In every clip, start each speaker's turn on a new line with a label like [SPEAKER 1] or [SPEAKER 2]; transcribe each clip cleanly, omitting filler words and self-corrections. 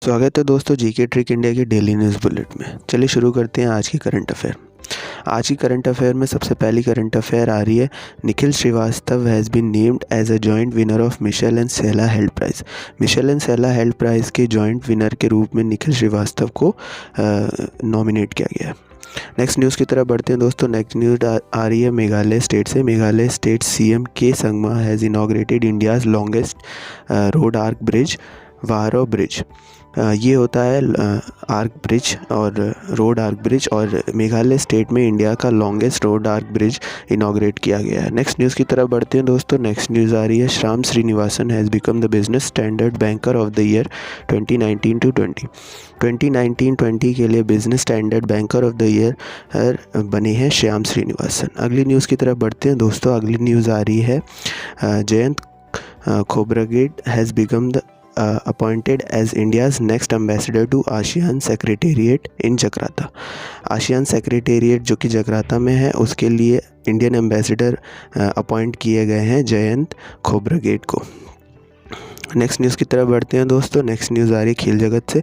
[SPEAKER 1] स्वागत है दोस्तों जीके ट्रिक इंडिया की डेली न्यूज़ बुलेट में। चलिए शुरू करते हैं आज की करंट अफेयर। आज की करंट अफेयर में सबसे पहली करंट अफेयर आ रही है, Nikhil Srivastava has been named as a joint winner of Michael and Sheila Held prize. Michael and Sheila Held prize के जॉइंट विनर के रूप में निखिल श्रीवास्तव को नॉमिनेट किया गया है। नेक्स्ट न्यूज़ की तरफ बढ़ते हैं दोस्तों। नेक्स्ट न्यूज़ आ रही है मेघालय स्टेट से। मेघालय स्टेट सीएम के Sangma has inaugurated India's longest road arch bridge, वारो ब्रिज। ये होता है आर्क ब्रिज और रोड आर्क ब्रिज, और मेघालय स्टेट में इंडिया का longest road arch bridge inaugurate किया गया है। नेक्स्ट न्यूज़ की तरफ बढ़ते हैं दोस्तों। नेक्स्ट न्यूज़ आ रही है, Shyam Srinivasan has become the business standard banker of the year 2019-20। 2019-20 के लिए business standard banker of the year बने हैं श्याम श्रीनिवासन। अगली न्यूज़ की तरफ बढ़ते हैं दोस्तों। अगली न्यूज़ आ रही है, Jayant Khobragade has become the appointed as India's next ambassador to ASEAN Secretariat in Jakarta। ASEAN secretariat जो कि जकार्ता में है, उसके लिए इंडियन एम्बेसडर अपॉइंट किए गए हैं जयंत खोब्रागेड को। नेक्स्ट न्यूज़ की तरफ बढ़ते हैं दोस्तों। नेक्स्ट न्यूज़ आ रही है खेल जगत से।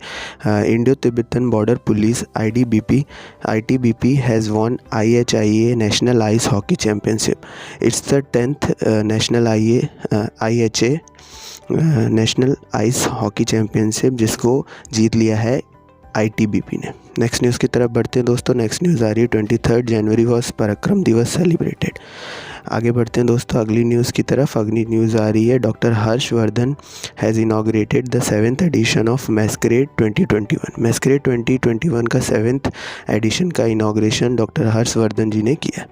[SPEAKER 1] Indo Tibetan border police ITBP has won IHIA national ice hockey championship. It's the 10th national IHA national ice hockey championship, जिसको जीत लिया है ITBP ने। नेक्स्ट न्यूज़ की तरफ बढ़ते हैं दोस्तों। नेक्स्ट न्यूज़ आ रही है, 23 जनवरी वॉज पराक्रम दिवस सेलिब्रेटेड। आगे बढ़ते हैं दोस्तों अगली न्यूज़ की तरफ। अगली न्यूज़ आ रही है, doctor Harshvardhan has inaugurated the 7th edition of masquerade 2021। Masquerade 2021 का 7th एडिशन का इनॉग्रेशन डॉक्टर हर्षवर्धन जी ने किया।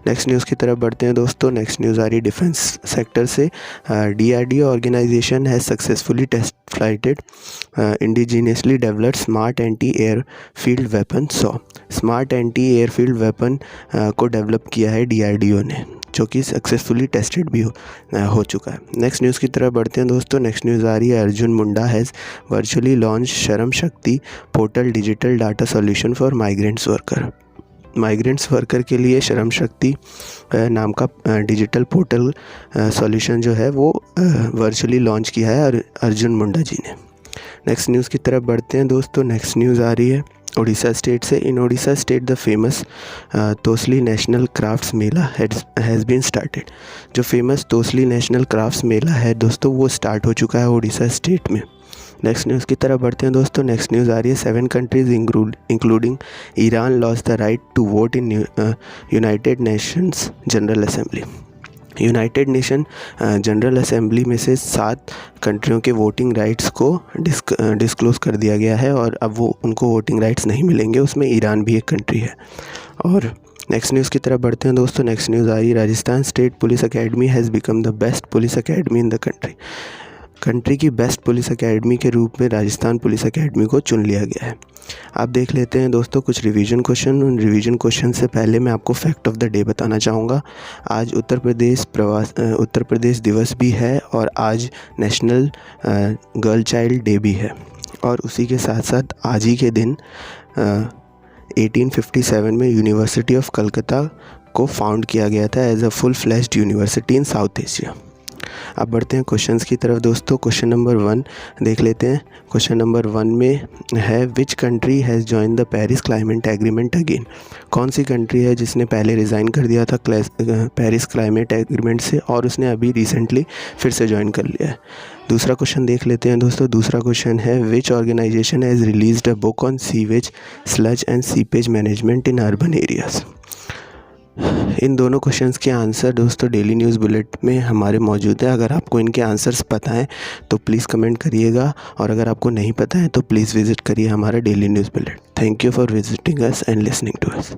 [SPEAKER 1] नेक्स्ट न्यूज़ की तरफ बढ़ते हैं दोस्तों। नेक्स्ट न्यूज़ आ रही है डिफेंस सेक्टर से। DRDO organisation has successfully test flighted indigenously developed smart anti airfield weapon सॉ। स्मार्ट एंटी एयरफील्ड वेपन को डेवलप किया है DRDO ने, जो कि सक्सेसफुली टेस्टेड भी हो चुका है। नेक्स्ट न्यूज़ की तरफ बढ़ते हैं दोस्तों। नेक्स्ट न्यूज़ आ रही है, Arjun Munda has virtually launch Shram Shakti portal digital data solution for migrants worker. Migrants worker के लिए श्रम शक्ति नाम का डिजिटल पोर्टल सॉल्यूशन जो है वो वर्चुअली लॉन्च किया है अर्जुन मुंडा जी ने। नेक्स्ट न्यूज़ की तरफ बढ़ते हैं दोस्तों। नेक्स्ट न्यूज़ आ रही है उड़ीसा स्टेट से। In Orissa state the famous Tosali national crafts Mela has been started. जो famous Tosali national crafts Mela है दोस्तों, वो स्टार्ट हो चुका है उड़ीसा स्टेट में। नेक्स्ट न्यूज़ की तरफ बढ़ते हैं दोस्तों। नेक्स्ट न्यूज़ आ रही है, 7 countries including Iran lost the right to vote in United Nations General Assembly. United Nation General Assembly में से 7 कंट्रियों के वोटिंग राइट्स को डिस्क्लोज़ कर दिया गया है, और अब वो उनको वोटिंग राइट्स नहीं मिलेंगे। उसमें ईरान भी एक कंट्री है। और नेक्स्ट न्यूज़ की तरफ बढ़ते हैं दोस्तों। नेक्स्ट न्यूज़ आ रही है, Rajasthan state police academy has become the best police academy in the country. Country की बेस्ट पुलिस अकेडमी के रूप में राजस्थान पुलिस अकेडमी को चुन लिया गया है। आप देख लेते हैं दोस्तों कुछ रिवीजन क्वेश्चन। उन रिवीजन क्वेश्चन से पहले मैं आपको फैक्ट ऑफ द डे बताना चाहूँगा। आज उत्तर प्रदेश दिवस भी है, और आज नेशनल गर्ल चाइल्ड डे भी है। और उसी के साथ साथ आज ही के दिन 1857 में यूनिवर्सिटी ऑफ कलकत्ता को फाउंड किया गया था as a full fledged university in South Asia. अब बढ़ते हैं क्वेश्चंस की तरफ दोस्तों। क्वेश्चन नंबर 1 देख लेते हैं। क्वेश्चन नंबर 1 में है, which country has join the Paris climate agreement again. कौन सी कंट्री है जिसने पहले रिज़ाइन कर दिया था पेरिस क्लाइमेट एग्रीमेंट से, और उसने अभी रिसेंटली फिर से ज्वाइन कर लिया है। दूसरा क्वेश्चन देख लेते हैं दोस्तों। दूसरा क्वेश्चन है, which organisation has released a book on sewage sludge and seepage management in urban areas. इन दोनों क्वेश्चंस के आंसर दोस्तों डेली न्यूज़ बुलेट में हमारे मौजूद है। अगर आपको इनके आंसर्स पता हैं तो प्लीज़ कमेंट करिएगा, और अगर आपको नहीं पता है तो प्लीज़ विज़िट करिए हमारा daily news bullet. Thank you for visiting us and listening to us.